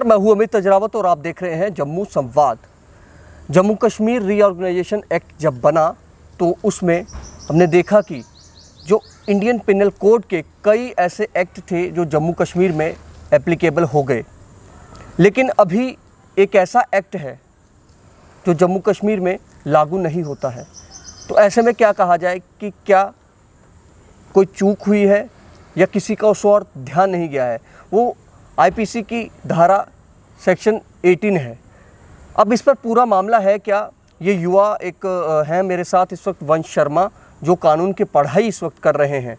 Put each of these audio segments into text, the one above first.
मैं हूं अमित अजरावत और आप देख रहे हैं जम्मू संवाद। जम्मू कश्मीर रीऑर्गेनाइजेशन एक्ट जब बना तो उसमें हमने देखा कि जो इंडियन पिनल कोड के कई ऐसे एक्ट थे जो जम्मू कश्मीर में एप्लीकेबल हो गए, लेकिन अभी एक ऐसा एक्ट है जो जम्मू कश्मीर में लागू नहीं होता है। तो ऐसे में क्या कहा जाए कि क्या कोई चूक हुई है या किसी का उस ओर ध्यान नहीं गया है। वो आईपीसी की धारा सेक्शन 18 है। अब इस पर पूरा मामला है क्या, ये युवा एक हैं मेरे साथ इस वक्त, वंश शर्मा, जो कानून की पढ़ाई इस वक्त कर रहे हैं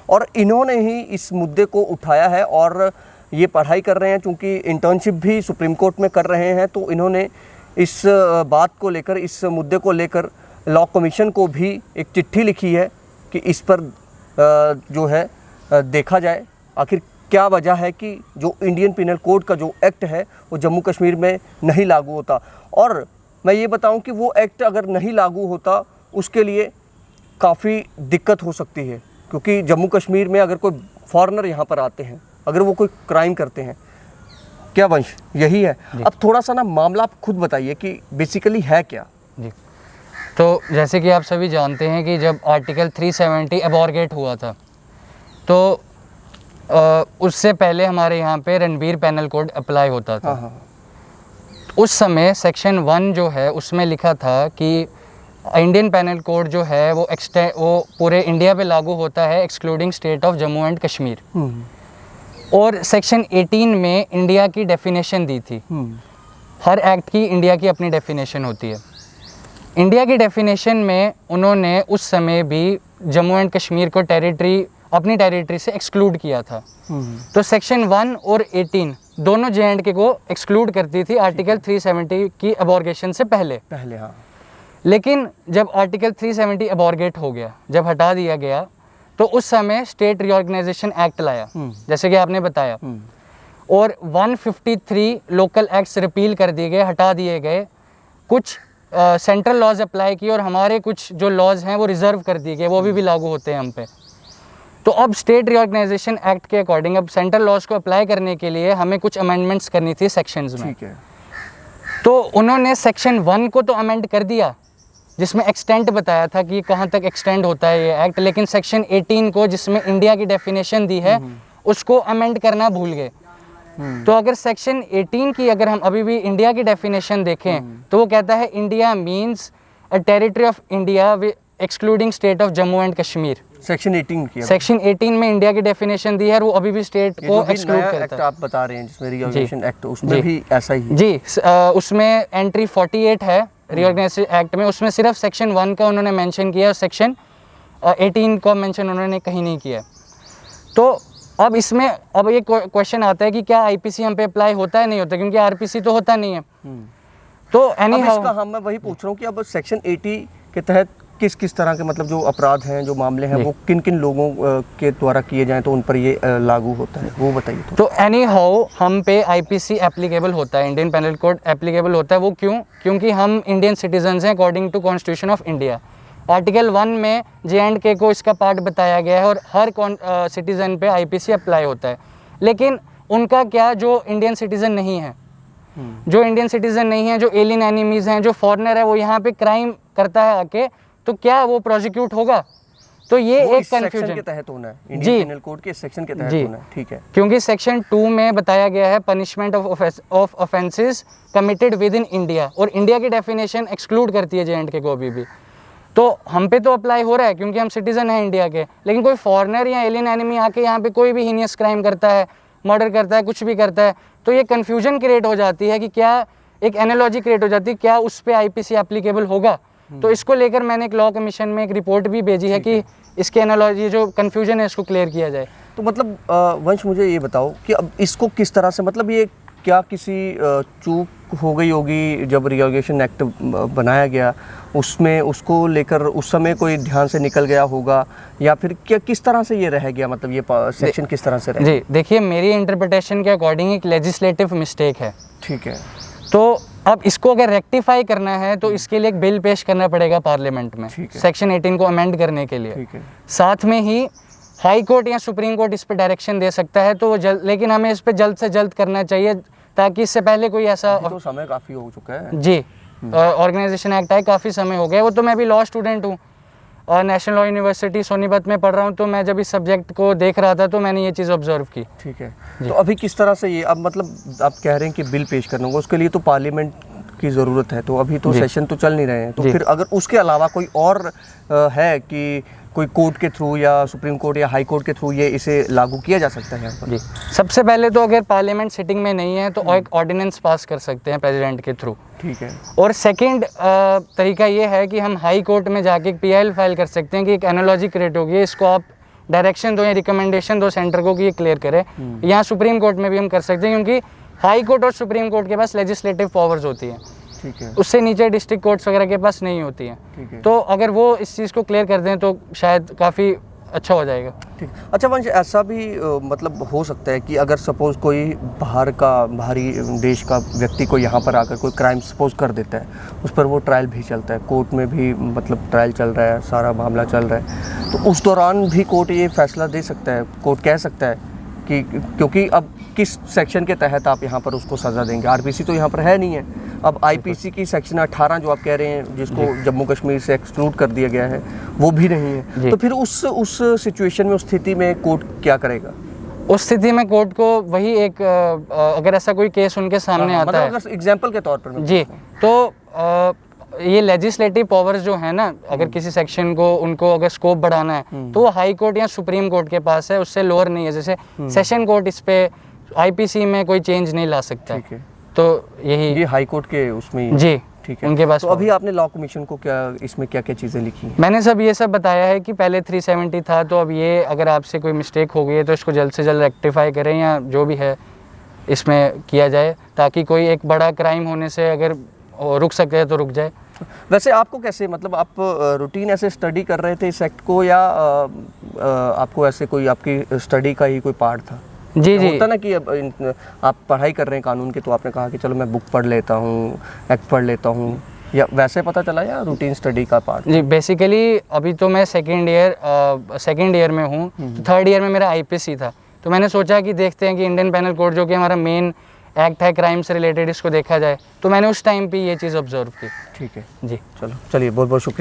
और इन्होंने ही इस मुद्दे को उठाया है और ये पढ़ाई कर रहे हैं। चूँकि इंटर्नशिप भी सुप्रीम कोर्ट में कर रहे हैं तो इन्होंने इस बात को लेकर, इस मुद्दे को लेकर लॉ कमीशन को भी एक चिट्ठी लिखी है कि इस पर जो है देखा जाए आखिर क्या वजह है कि जो इंडियन पिनल कोड का जो एक्ट है वो जम्मू कश्मीर में नहीं लागू होता। और मैं ये बताऊं कि वो एक्ट अगर नहीं लागू होता उसके लिए काफ़ी दिक्कत हो सकती है, क्योंकि जम्मू कश्मीर में अगर कोई फॉरेनर यहाँ पर आते हैं, अगर वो कोई क्राइम करते हैं, क्या वंश यही है? अब थोड़ा सा ना मामला आप खुद बताइए कि बेसिकली है क्या जी। तो जैसे कि आप सभी जानते हैं कि जब आर्टिकल 370 एबॉर्गेट हुआ था तो उससे पहले हमारे यहाँ पे रणबीर पैनल कोड अप्लाई होता था। हाँ। उस समय सेक्शन 1 जो है उसमें लिखा था कि इंडियन पैनल कोड जो है वो पूरे इंडिया पे लागू होता है excluding state of Jammu and Kashmir. और सेक्शन 18 में इंडिया की डेफिनेशन दी थी। हर एक्ट की इंडिया की अपनी डेफिनेशन होती है। इंडिया की डेफिनेशन में उन्होंने उस समय भी जम्मू एंड कश्मीर को अपनी टेरिटरी से एक्सक्लूड किया था। तो सेक्शन 1 और 18 दोनों जे.एंड.के को एक्सक्लूड करती थी आर्टिकल 370 की अबॉर्गेशन से पहले। हाँ। लेकिन जब आर्टिकल 370 अबॉर्गेट हो गया, जब हटा दिया गया, तो उस समय स्टेट रीऑर्गेनाइजेशन एक्ट लाया, जैसे कि आपने बताया, और 153 लोकल एक्ट्स रिपील कर दिए गए, हटा दिए गए। कुछ सेंट्रल लॉज अप्लाई किए और हमारे कुछ जो लॉज हैं वो रिजर्व कर दिए गए, वो भी लागू होते हैं हम पे। तो अब स्टेट रीऑर्गेनाइजेशन एक्ट के अकॉर्डिंग अब सेंट्रल लॉज को अप्लाई करने के लिए हमें कुछ अमेंडमेंट्स करनी थी सेक्शंस में। ठीक है। तो उन्होंने सेक्शन 1 को तो अमेंड कर दिया जिसमें एक्सटेंट बताया था कि कहाँ तक एक्सटेंड होता है ये एक्ट, लेकिन सेक्शन 18 को जिसमें इंडिया की डेफिनेशन दी है उसको अमेंड करना भूल गए। तो अगर सेक्शन 18 की अगर हम अभी भी इंडिया की डेफिनेशन देखें तो वो कहता है India means a territory of India excluding state of Jammu and Kashmir. Section 18 की, सेक्शन 18 में इंडिया की डेफिनेशन दी है और वो अभी भी स्टेट को एक्सक्लूड करता है। आप बता रहे हैं जिसमें रीऑर्गेनाइजेशन एक्ट, उसमें भी ऐसा ही जी। उसमें एंट्री 48 है रीऑर्गेनाइजेशन एक्ट में, उसमें सिर्फ सेक्शन 1 का उन्होंने मेंशन किया और सेक्शन 18 का मेंशन उन्होंने कहीं नहीं किया। तो अब इसमें अब ये क्वेश्चन आता है कि क्या आईपीसी हम पे अप्लाई होता है नहीं होता, क्योंकि आरपीसी तो होता नहीं है। तो मैं वही पूछ रहा हूँ कि अब सेक्शन 80 के तहत किस किस तरह के मतलब जो अपराध हैं, जो मामले हैं, वो किन किन लोगों के द्वारा किए जाएं तो उन पर ये लागू होता है, वो बताइए। तो एनी हाउ हम पे आईपीसी एप्लीकेबल होता है, इंडियन पैनल कोड एप्लीकेबल होता है। वो क्योंकि हम इंडियन सिटीजन्स हैं according to constitution of India. Article 1 में जे.एंड.के को इसका पार्ट बताया गया है और हर सिटीज़न पे आईपीसी अप्लाई होता है। लेकिन उनका क्या, जो इंडियन सिटीज़न नहीं है, जो इंडियन सिटीज़न नहीं है, जो एलियन एनिमीज़ हैं, जो फॉरेनर है, वो यहाँ पे क्राइम करता है आके, तो क्या वो प्रोसिक्यूट होगा? तो ये एक कंफ्यूजन के तहत होना है, इंडियन पिनल कोड के सेक्शन के तहत होना है। ठीक है, क्योंकि सेक्शन 2 में बताया गया है punishment of offences committed with in India, और इंडिया की डेफिनेशन एक्सक्लूड करती है जे.एंड.के को अभी भी। तो हम पे तो अप्लाई हो रहा है क्योंकि हम सिटीजन हैं इंडिया के, लेकिन कोई फॉरेनर या एलियन एनिमी आके यहाँ पे कोई भी हीनियस क्राइम करता है, मर्डर करता है, कुछ भी करता है, तो ये कन्फ्यूजन क्रिएट हो जाती है कि क्या, एक एनालॉजी क्रिएट हो जाती है, क्या उस पर आईपीसी एप्लीकेबल होगा। तो इसको लेकर मैंने एक लॉ कमीशन में एक रिपोर्ट भी भेजी है कि इसके एनालॉजी जो कन्फ्यूजन है इसको क्लियर किया जाए। तो मतलब वंश मुझे ये बताओ कि अब इसको किस तरह से, मतलब ये क्या किसी चूक हो गई होगी जब रीऑर्गेनाइजेशन एक्ट बनाया गया, उसमें उसको लेकर उस समय कोई ध्यान से निकल गया होगा, या फिर क्या किस तरह से ये रह गया, मतलब ये सेक्शन किस तरह से रह गया? जी देखिए, मेरी इंटरप्रिटेशन के अकॉर्डिंग एक लेजिस्लेटिव मिस्टेक है। ठीक है। तो अब इसको अगर रेक्टिफाई करना है तो इसके लिए एक बिल पेश करना पड़ेगा पार्लियामेंट में सेक्शन 18 को अमेंड करने के लिए। साथ में ही हाई कोर्ट या सुप्रीम कोर्ट इस पर डायरेक्शन दे सकता है, तो वो लेकिन हमें इस पर जल्द से जल्द करना चाहिए ताकि इससे पहले कोई ऐसा अभी तो समय काफ़ी हो चुका है। जी ऑर्गेनाइजेशन एक्ट आए काफ़ी समय हो गया। वो तो मैं भी लॉ स्टूडेंट हूँ और नेशनल लॉ यूनिवर्सिटी सोनीपत में पढ़ रहा हूँ, तो मैं जब इस सब्जेक्ट को देख रहा था तो मैंने ये चीज़ ऑब्जर्व की। ठीक है, तो अभी किस तरह से ये, अब मतलब आप कह रहे हैं कि बिल पेश करना होगा, उसके लिए तो पार्लियामेंट की ज़रूरत है, तो अभी तो सेशन तो चल नहीं रहे हैं, तो जी। फिर अगर उसके अलावा कोई और है कि कोई कोर्ट के थ्रू या सुप्रीम कोर्ट या हाई कोर्ट के थ्रू ये इसे लागू किया जा सकता है यहाँ पर? जी, सबसे पहले तो अगर पार्लियामेंट सिटिंग में नहीं है तो एक ऑर्डिनेंस पास कर सकते हैं प्रेसिडेंट के थ्रू। ठीक है, और सेकंड तरीका ये है कि हम हाई कोर्ट में जाके एक PIL फाइल कर सकते हैं कि एक एनालॉजी क्रिएट होगी, इसको आप डायरेक्शन दो या रिकमेंडेशन दो सेंटर को कि ये क्लियर करे। यहाँ सुप्रीम कोर्ट में भी हम कर सकते हैं, क्योंकि हाई कोर्ट और सुप्रीम कोर्ट के पास लेजिस्लेटिव पावर्स होती हैं, ठीक है, उससे नीचे डिस्ट्रिक्ट कोर्ट्स वगैरह के पास नहीं होती हैं। ठीक है, तो अगर वो इस चीज़ को क्लियर कर दें तो शायद काफ़ी अच्छा हो जाएगा। ठीक। अच्छा वंश, ऐसा भी मतलब हो सकता है कि अगर सपोज़ कोई बाहरी देश का व्यक्ति को यहाँ पर आकर कोई क्राइम सपोज कर देता है, उस पर वो ट्रायल भी चलता है, कोर्ट में भी मतलब ट्रायल चल रहा है, सारा मामला चल रहा है, तो उस दौरान भी कोर्ट ये फैसला दे सकता है, कोर्ट कह सकता है कि क्योंकि अब किस सेक्शन के तहत आप यहाँ पर उसको सज़ा देंगे, RPC तो यहाँ पर है नहीं है, अब IPC की सेक्शन 18 जो आप कह रहे हैं जिसको जम्मू कश्मीर से एक्सक्लूड कर दिया गया है वो भी नहीं है, तो फिर उस सिचुएशन में, उस स्थिति में कोर्ट क्या करेगा? उस स्थिति में कोर्ट को वही एक अगर ऐसा कोई केस उनके सामने आता है, मतलब एग्जाम्पल के तौर पर मैं जी, तो ये लेजिस्लेटिव पावर्स जो है ना, अगर किसी सेक्शन को उनको अगर स्कोप बढ़ाना है तो वो हाई कोर्ट या सुप्रीम कोर्ट के पास है, उससे लोअर नहीं है। जैसे सेशन कोर्ट इस पे IPC में कोई चेंज नहीं ला सकता, ठीक है, तो यही ये हाई कोर्ट के उसमें ही, जी ठीक है, उनके पास। तो अभी आपने लॉ कमीशन को क्या इसमें क्या क्या चीज़ें लिखी हैं? मैंने सब ये सब बताया है कि पहले 370 था, तो अब ये अगर आपसे कोई मिस्टेक हो गई है तो इसको जल्द से जल्द रेक्टिफाई करें या जो भी है इसमें किया जाए, ताकि कोई एक बड़ा क्राइम होने से अगर रुक सके है तो रुक जाए। वैसे आपको कैसे, मतलब आप रूटीन ऐसे स्टडी कर रहे थे इस एक्ट को, या आपको ऐसे कोई आपकी स्टडी का ही कोई पार्ट था? जी जी, होता ना कि अब आप पढ़ाई कर रहे हैं कानून की, तो आपने कहा कि चलो मैं बुक पढ़ लेता हूँ, एक्ट पढ़ लेता हूँ, या वैसे पता चला या रूटीन स्टडी का पार्ट? जी बेसिकली अभी तो मैं सेकेंड ईयर में हूँ, तो थर्ड ईयर में मेरा IPC था, तो मैंने सोचा कि देखते हैं कि इंडियन पैनल कोड जो कि हमारा मेन एक्ट है क्राइम से रिलेटेड, इसको देखा जाए, तो मैंने उस टाइम पे ये चीज़ ऑब्जर्व की। ठीक है जी, चलो, चलिए बहुत बहुत शुक्रिया।